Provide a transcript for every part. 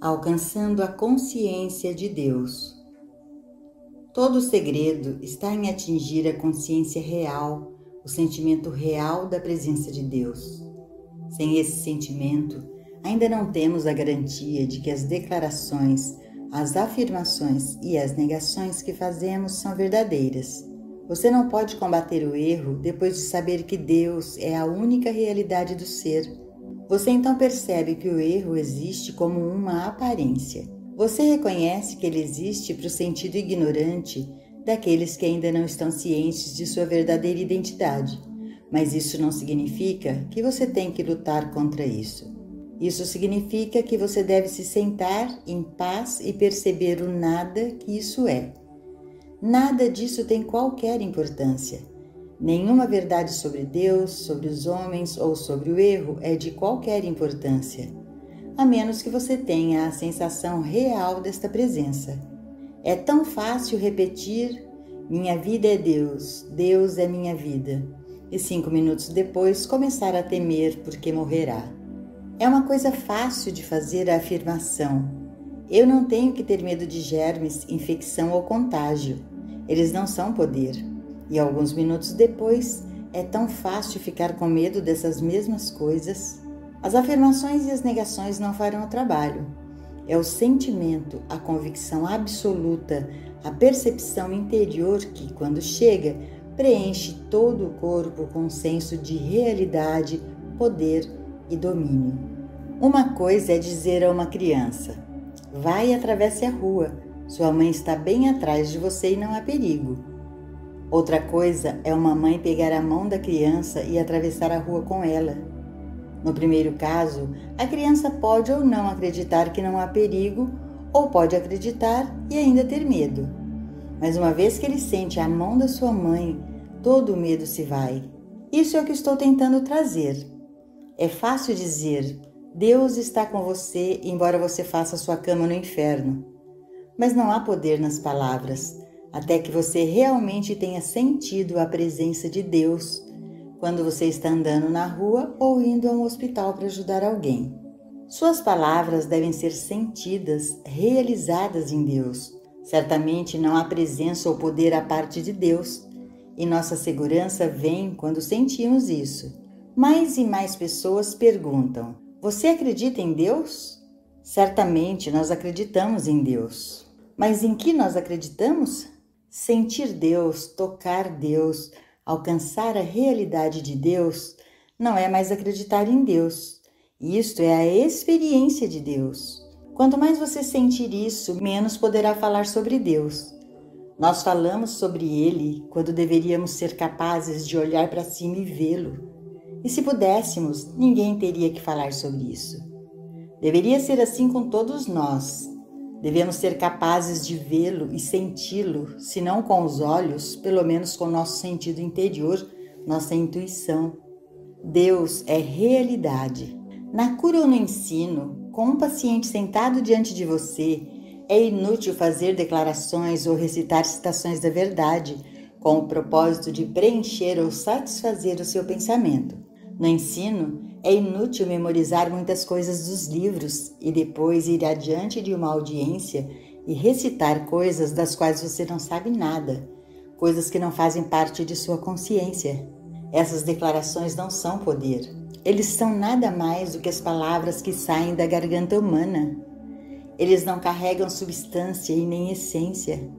alcançando a consciência de Deus. Todo o segredo está em atingir a consciência real, o sentimento real da presença de Deus. Sem esse sentimento, ainda não temos a garantia de que as declarações, as afirmações e as negações que fazemos são verdadeiras. Você não pode combater o erro depois de saber que Deus é a única realidade do ser. Você então percebe que o erro existe como uma aparência. Você reconhece que ele existe para o sentido ignorante daqueles que ainda não estão cientes de sua verdadeira identidade. Mas isso não significa que você tem que lutar contra isso. Isso significa que você deve se sentar em paz e perceber o nada que isso é. Nada disso tem qualquer importância. Nenhuma verdade sobre Deus, sobre os homens ou sobre o erro é de qualquer importância, a menos que você tenha a sensação real desta presença. É tão fácil repetir: minha vida é Deus, Deus é minha vida, e 5 minutos depois começar a temer porque morrerá. É uma coisa fácil de fazer a afirmação: eu não tenho que ter medo de germes, infecção ou contágio. Eles não são poder. E alguns minutos depois, é tão fácil ficar com medo dessas mesmas coisas. As afirmações e as negações não farão o trabalho. É o sentimento, a convicção absoluta, a percepção interior que, quando chega, preenche todo o corpo com um senso de realidade, poder e domínio. Uma coisa é dizer a uma criança: vai e atravesse a rua, sua mãe está bem atrás de você e não há perigo. Outra coisa é uma mãe pegar a mão da criança e atravessar a rua com ela. No primeiro caso, a criança pode ou não acreditar que não há perigo, ou pode acreditar e ainda ter medo. Mas uma vez que ele sente a mão da sua mãe, todo o medo se vai. Isso é o que estou tentando trazer. É fácil dizer: Deus está com você, embora você faça sua cama no inferno. Mas não há poder nas palavras, até que você realmente tenha sentido a presença de Deus quando você está andando na rua ou indo a um hospital para ajudar alguém. Suas palavras devem ser sentidas, realizadas em Deus. Certamente não há presença ou poder à parte de Deus, e nossa segurança vem quando sentimos isso. Mais e mais pessoas perguntam: você acredita em Deus? Certamente nós acreditamos em Deus. Mas em que nós acreditamos? Sentir Deus, tocar Deus, alcançar a realidade de Deus, não é mais acreditar em Deus. Isto é a experiência de Deus. Quanto mais você sentir isso, menos poderá falar sobre Deus. Nós falamos sobre Ele quando deveríamos ser capazes de olhar para cima e vê-lo. E se pudéssemos, ninguém teria que falar sobre isso. Deveria ser assim com todos nós. Devemos ser capazes de vê-lo e senti-lo, se não com os olhos, pelo menos com o nosso sentido interior, nossa intuição. Deus é realidade. Na cura ou no ensino, com um paciente sentado diante de você, é inútil fazer declarações ou recitar citações da verdade, com o propósito de preencher ou satisfazer o seu pensamento. No ensino, é inútil memorizar muitas coisas dos livros e depois ir adiante de uma audiência e recitar coisas das quais você não sabe nada, coisas que não fazem parte de sua consciência. Essas declarações não são poder. Eles são nada mais do que as palavras que saem da garganta humana. Eles não carregam substância e nem essência.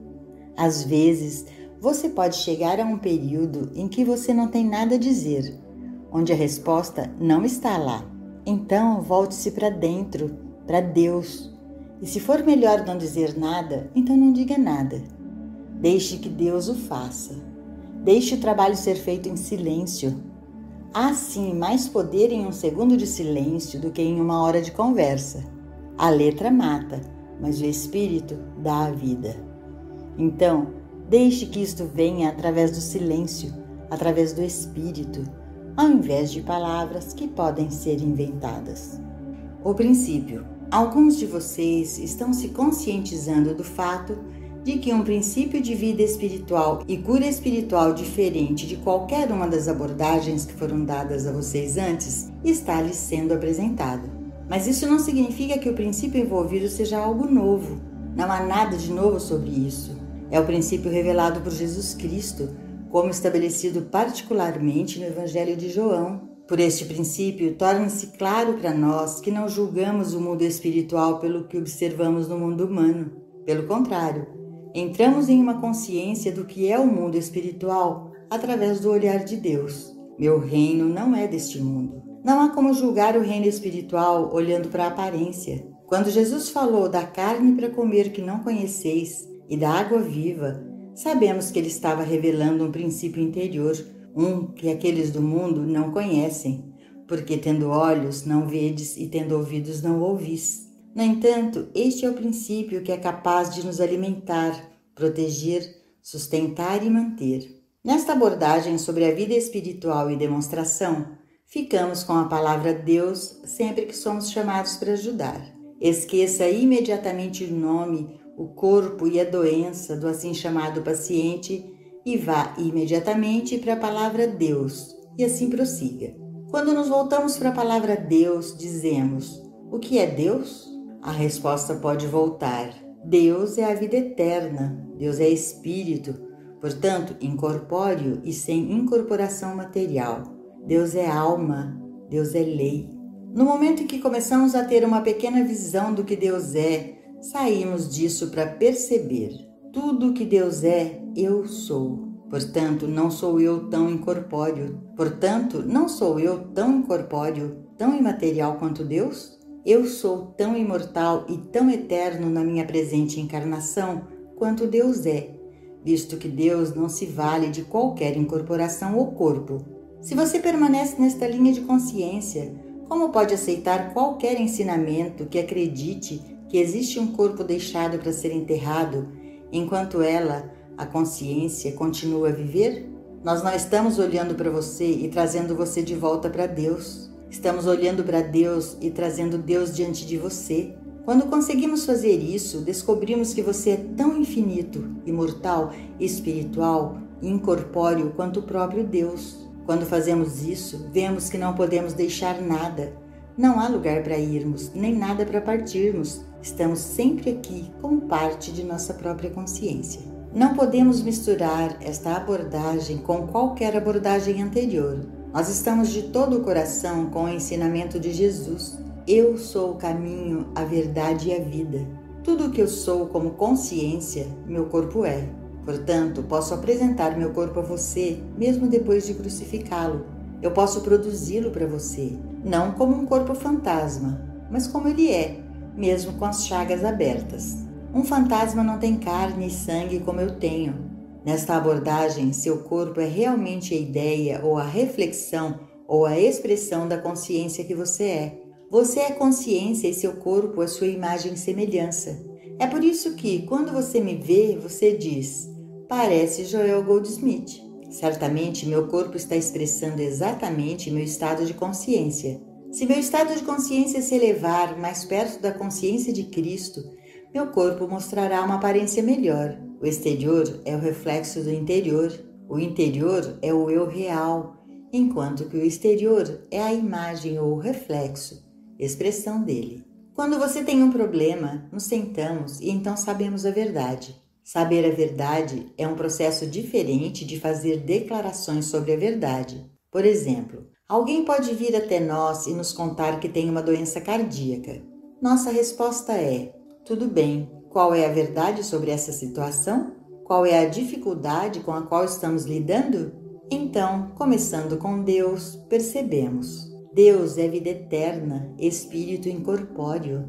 Às vezes, você pode chegar a um período em que você não tem nada a dizer, onde a resposta não está lá. Então, volte-se para dentro, para Deus. E se for melhor não dizer nada, então não diga nada. Deixe que Deus o faça. Deixe o trabalho ser feito em silêncio. Há sim mais poder em um segundo de silêncio do que em uma hora de conversa. A letra mata, mas o espírito dá a vida. Então, deixe que isto venha através do silêncio, através do espírito, ao invés de palavras que podem ser inventadas. O princípio. Alguns de vocês estão se conscientizando do fato de que um princípio de vida espiritual e cura espiritual diferente de qualquer uma das abordagens que foram dadas a vocês antes está lhes sendo apresentado. Mas isso não significa que o princípio envolvido seja algo novo. Não há nada de novo sobre isso. É o princípio revelado por Jesus Cristo, como estabelecido particularmente no Evangelho de João. Por este princípio, torna-se claro para nós que não julgamos o mundo espiritual pelo que observamos no mundo humano. Pelo contrário, entramos em uma consciência do que é o mundo espiritual através do olhar de Deus. Meu reino não é deste mundo. Não há como julgar o reino espiritual olhando para a aparência. Quando Jesus falou da carne para comer que não conheceis e da água viva, sabemos que ele estava revelando um princípio interior, que aqueles do mundo não conhecem, porque tendo olhos não vedes e tendo ouvidos não ouvis. No entanto, este é o princípio que é capaz de nos alimentar, proteger, sustentar e manter. Nesta abordagem sobre a vida espiritual e demonstração, ficamos com a palavra Deus sempre que somos chamados para ajudar. Esqueça imediatamente o nome, o corpo e a doença do assim chamado paciente e vá imediatamente para a palavra Deus, e assim prossiga. Quando nos voltamos para a palavra Deus, dizemos: o que é Deus? A resposta pode voltar: Deus é a vida eterna, Deus é espírito, portanto incorpóreo e sem incorporação material. Deus é alma, Deus é lei. No momento em que começamos a ter uma pequena visão do que Deus é, saímos disso para perceber. Tudo o que Deus é, eu sou. Portanto, não sou eu tão incorpóreo. Tão imaterial quanto Deus? Eu sou tão imortal e tão eterno na minha presente encarnação quanto Deus é, visto que Deus não se vale de qualquer incorporação ou corpo. Se você permanece nesta linha de consciência, como pode aceitar qualquer ensinamento que acredite que existe um corpo deixado para ser enterrado, enquanto ela, a consciência, continua a viver? Nós não estamos olhando para você e trazendo você de volta para Deus. Estamos olhando para Deus e trazendo Deus diante de você. Quando conseguimos fazer isso, descobrimos que você é tão infinito, imortal, espiritual e incorpóreo quanto o próprio Deus. Quando fazemos isso, vemos que não podemos deixar nada. Não há lugar para irmos, nem nada para partirmos. Estamos sempre aqui como parte de nossa própria consciência. Não podemos misturar esta abordagem com qualquer abordagem anterior. Nós estamos de todo o coração com o ensinamento de Jesus. Eu sou o caminho, a verdade e a vida. Tudo o que eu sou como consciência, meu corpo é. Portanto, posso apresentar meu corpo a você, mesmo depois de crucificá-lo. Eu posso produzi-lo para você, não como um corpo fantasma, mas como ele é, mesmo com as chagas abertas. Um fantasma não tem carne e sangue como eu tenho. Nesta abordagem, seu corpo é realmente a ideia ou a reflexão ou a expressão da consciência que você é. Você é consciência e seu corpo é sua imagem e semelhança. É por isso que, quando você me vê, você diz: parece Joel Goldsmith. Certamente, meu corpo está expressando exatamente meu estado de consciência. Se meu estado de consciência se elevar mais perto da consciência de Cristo, meu corpo mostrará uma aparência melhor. O exterior é o reflexo do interior. O interior é o eu real, enquanto que o exterior é a imagem ou o reflexo, expressão dele. Quando você tem um problema, nos sentamos e então sabemos a verdade. Saber a verdade é um processo diferente de fazer declarações sobre a verdade. Por exemplo, alguém pode vir até nós e nos contar que tem uma doença cardíaca. Nossa resposta é: tudo bem, qual é a verdade sobre essa situação? Qual é a dificuldade com a qual estamos lidando? Então, começando com Deus, percebemos: Deus é vida eterna, espírito incorpóreo.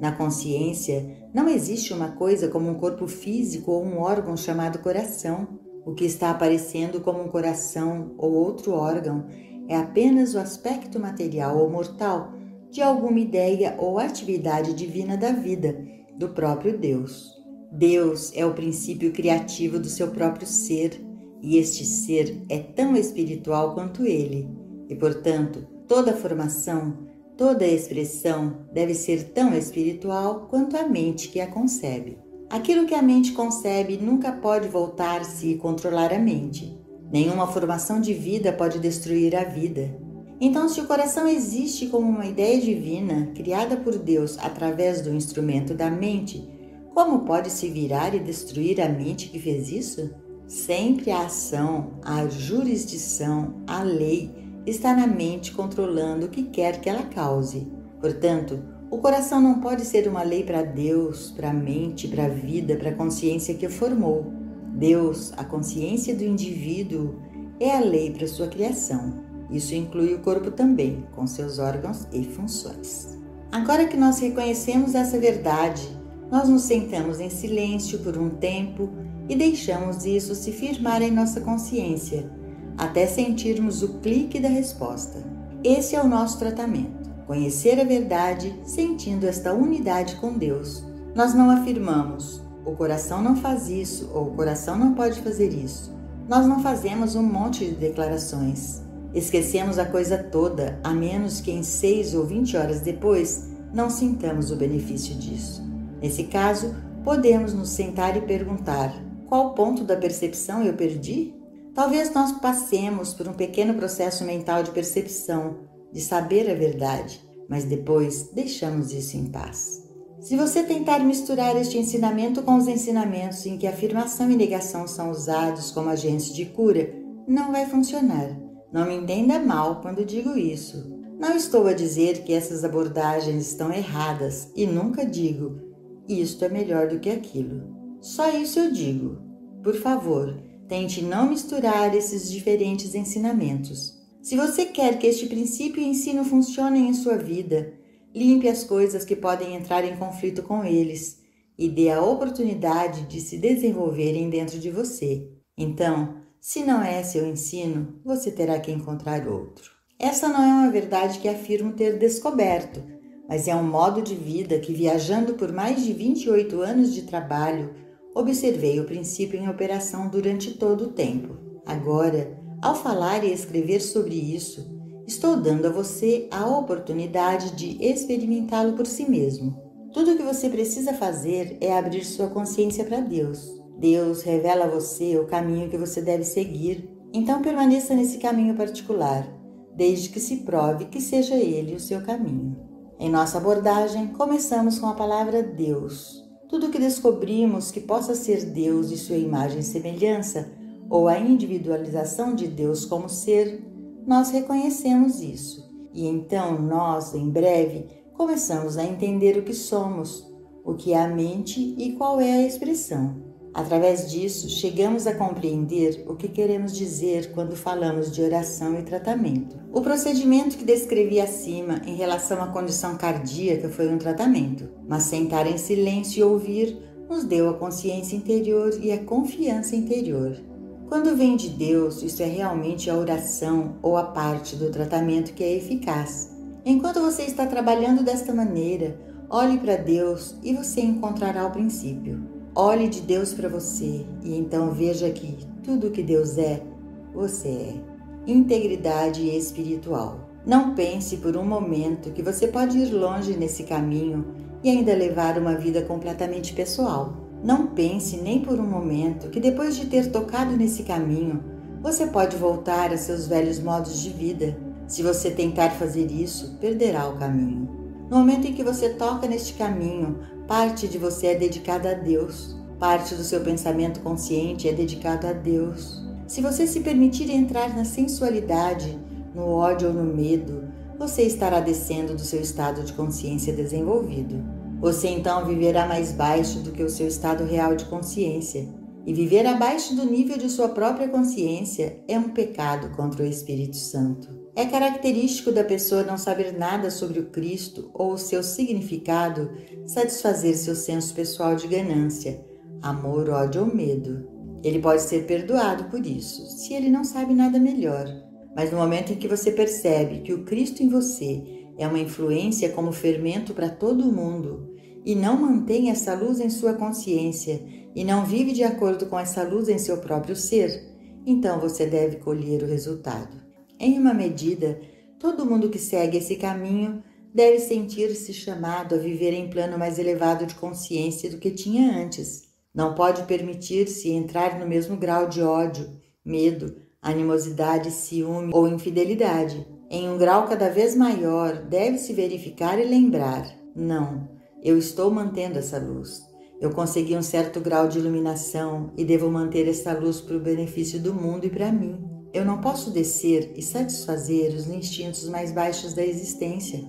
Na consciência, não existe uma coisa como um corpo físico ou um órgão chamado coração. O que está aparecendo como um coração ou outro órgão é apenas o aspecto material ou mortal de alguma ideia ou atividade divina da vida, do próprio Deus. Deus é o princípio criativo do seu próprio ser, e este ser é tão espiritual quanto ele, e, portanto, toda formação, toda expressão deve ser tão espiritual quanto a mente que a concebe. Aquilo que a mente concebe nunca pode voltar-se e controlar a mente. Nenhuma formação de vida pode destruir a vida. Então, se o coração existe como uma ideia divina, criada por Deus através do instrumento da mente, como pode se virar e destruir a mente que fez isso? Sempre a ação, a jurisdição, a lei está na mente controlando o que quer que ela cause. Portanto, o coração não pode ser uma lei para Deus, para a mente, para a vida, para a consciência que o formou. Deus, a consciência do indivíduo, é a lei para sua criação. Isso inclui o corpo também, com seus órgãos e funções. Agora que nós reconhecemos essa verdade, nós nos sentamos em silêncio por um tempo e deixamos isso se firmar em nossa consciência, até sentirmos o clique da resposta. Esse é o nosso tratamento. Conhecer a verdade, sentindo esta unidade com Deus. Nós não afirmamos, o coração não faz isso ou o coração não pode fazer isso. Nós não fazemos um monte de declarações. Esquecemos a coisa toda, a menos que em 6 ou 20 horas depois não sintamos o benefício disso. Nesse caso, podemos nos sentar e perguntar: qual ponto da percepção eu perdi? Talvez nós passemos por um pequeno processo mental de percepção, de saber a verdade, mas depois deixamos isso em paz. Se você tentar misturar este ensinamento com os ensinamentos em que afirmação e negação são usados como agentes de cura, não vai funcionar. Não me entenda mal quando digo isso. Não estou a dizer que essas abordagens estão erradas e nunca digo, isto é melhor do que aquilo. Só isso eu digo. Por favor, tente não misturar esses diferentes ensinamentos. Se você quer que este princípio e ensino funcionem em sua vida, limpe as coisas que podem entrar em conflito com eles e dê a oportunidade de se desenvolverem dentro de você. Então, se não é seu ensino, você terá que encontrar outro. Essa não é uma verdade que afirmo ter descoberto, mas é um modo de vida que, viajando por mais de 28 anos de trabalho, observei o princípio em operação durante todo o tempo. Agora, ao falar e escrever sobre isso, estou dando a você a oportunidade de experimentá-lo por si mesmo. Tudo o que você precisa fazer é abrir sua consciência para Deus. Deus revela a você o caminho que você deve seguir, então permaneça nesse caminho particular, desde que se prove que seja ele o seu caminho. Em nossa abordagem, começamos com a palavra Deus. Tudo o que descobrimos que possa ser Deus e sua imagem e semelhança, ou a individualização de Deus como ser, nós reconhecemos isso. E então nós, em breve, começamos a entender o que somos, o que é a mente e qual é a expressão. Através disso, chegamos a compreender o que queremos dizer quando falamos de oração e tratamento. O procedimento que descrevi acima em relação à condição cardíaca foi um tratamento, mas sentar em silêncio e ouvir nos deu a consciência interior e a confiança interior. Quando vem de Deus, isso é realmente a oração ou a parte do tratamento que é eficaz. Enquanto você está trabalhando desta maneira, olhe para Deus e você encontrará o princípio. Olhe de Deus para você e então veja que tudo que Deus é, você é. Integridade espiritual. Não pense por um momento que você pode ir longe nesse caminho e ainda levar uma vida completamente pessoal. Não pense nem por um momento que depois de ter tocado nesse caminho, você pode voltar a seus velhos modos de vida. Se você tentar fazer isso, perderá o caminho. No momento em que você toca neste caminho, parte de você é dedicada a Deus. Parte do seu pensamento consciente é dedicado a Deus. Se você se permitir entrar na sensualidade, no ódio ou no medo, você estará descendo do seu estado de consciência desenvolvido. Você então viverá mais baixo do que o seu estado real de consciência. E viver abaixo do nível de sua própria consciência é um pecado contra o Espírito Santo. É característico da pessoa não saber nada sobre o Cristo ou o seu significado, satisfazer seu senso pessoal de ganância, amor, ódio ou medo. Ele pode ser perdoado por isso, se ele não sabe nada melhor. Mas no momento em que você percebe que o Cristo em você é uma influência como fermento para todo o mundo e não mantém essa luz em sua consciência e não vive de acordo com essa luz em seu próprio ser, então você deve colher o resultado. Em uma medida, todo mundo que segue esse caminho deve sentir-se chamado a viver em plano mais elevado de consciência do que tinha antes. Não pode permitir-se entrar no mesmo grau de ódio, medo, animosidade, ciúme ou infidelidade. Em um grau cada vez maior, deve-se verificar e lembrar: não, eu estou mantendo essa luz. Eu consegui um certo grau de iluminação e devo manter essa luz para o benefício do mundo e para mim. Eu não posso descer e satisfazer os instintos mais baixos da existência.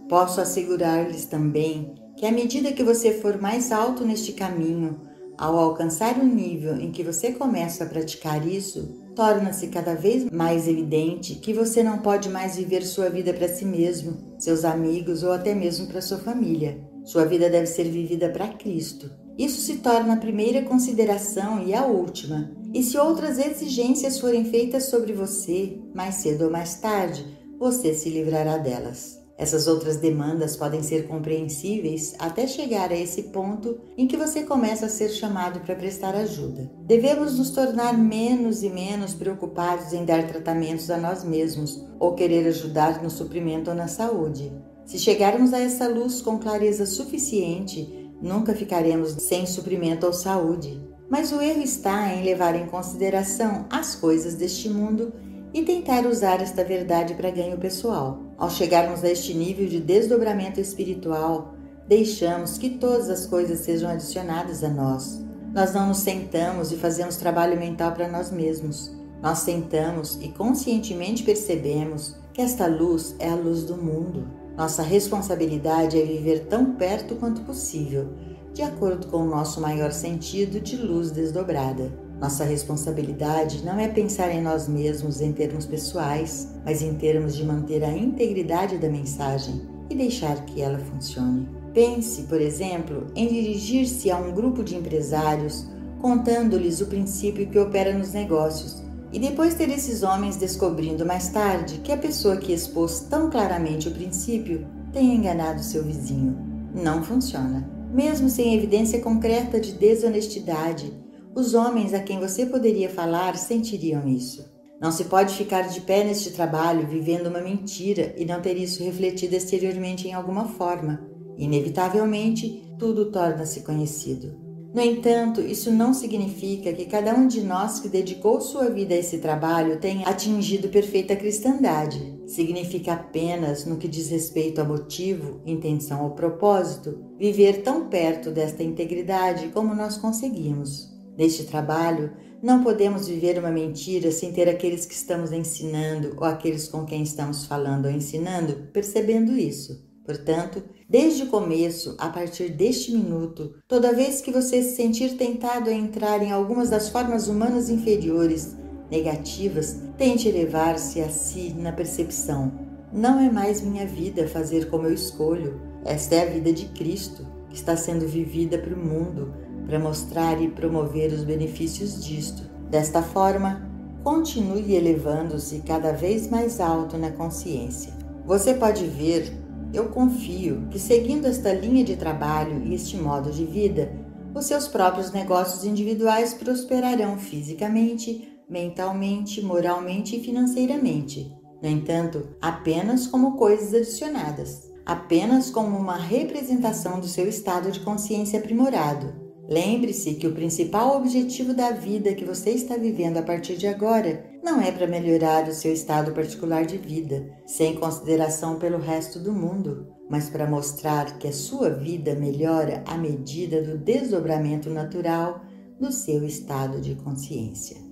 Posso assegurar-lhes também que à medida que você for mais alto neste caminho, ao alcançar o nível em que você começa a praticar isso, torna-se cada vez mais evidente que você não pode mais viver sua vida para si mesmo, seus amigos ou até mesmo para sua família. Sua vida deve ser vivida para Cristo. Isso se torna a primeira consideração e a última. E se outras exigências forem feitas sobre você, mais cedo ou mais tarde, você se livrará delas. Essas outras demandas podem ser compreensíveis até chegar a esse ponto em que você começa a ser chamado para prestar ajuda. Devemos nos tornar menos e menos preocupados em dar tratamentos a nós mesmos ou querer ajudar no suprimento ou na saúde. Se chegarmos a essa luz com clareza suficiente, nunca ficaremos sem suprimento ou saúde. Mas o erro está em levar em consideração as coisas deste mundo e tentar usar esta verdade para ganho pessoal. Ao chegarmos a este nível de desdobramento espiritual, deixamos que todas as coisas sejam adicionadas a nós. Nós não nos sentamos e fazemos trabalho mental para nós mesmos. Nós sentamos e conscientemente percebemos que esta luz é a luz do mundo. Nossa responsabilidade é viver tão perto quanto possível, de acordo com o nosso maior sentido de luz desdobrada. Nossa responsabilidade não é pensar em nós mesmos em termos pessoais, mas em termos de manter a integridade da mensagem e deixar que ela funcione. Pense, por exemplo, em dirigir-se a um grupo de empresários, contando-lhes o princípio que opera nos negócios, e depois ter esses homens descobrindo mais tarde que a pessoa que expôs tão claramente o princípio tenha enganado seu vizinho. Não funciona. Mesmo sem evidência concreta de desonestidade, os homens a quem você poderia falar sentiriam isso. Não se pode ficar de pé neste trabalho vivendo uma mentira e não ter isso refletido exteriormente em alguma forma. Inevitavelmente, tudo torna-se conhecido. No entanto, isso não significa que cada um de nós que dedicou sua vida a esse trabalho tenha atingido perfeita cristandade. Significa apenas, no que diz respeito a motivo, intenção ou propósito, viver tão perto desta integridade como nós conseguimos. Neste trabalho, não podemos viver uma mentira sem ter aqueles que estamos ensinando ou aqueles com quem estamos falando ou ensinando percebendo isso. Portanto, desde o começo, a partir deste minuto, toda vez que você se sentir tentado a entrar em algumas das formas humanas inferiores, negativas, tente elevar-se a si na percepção: não é mais minha vida fazer como eu escolho, esta é a vida de Cristo, que está sendo vivida para o mundo, para mostrar e promover os benefícios disto. Desta forma, continue elevando-se cada vez mais alto na consciência. Você pode ver, eu confio, que seguindo esta linha de trabalho e este modo de vida, os seus próprios negócios individuais prosperarão fisicamente, mentalmente, moralmente e financeiramente. No entanto, apenas como coisas adicionadas, apenas como uma representação do seu estado de consciência aprimorado. Lembre-se que o principal objetivo da vida que você está vivendo a partir de agora não é para melhorar o seu estado particular de vida, sem consideração pelo resto do mundo, mas para mostrar que a sua vida melhora à medida do desdobramento natural do seu estado de consciência.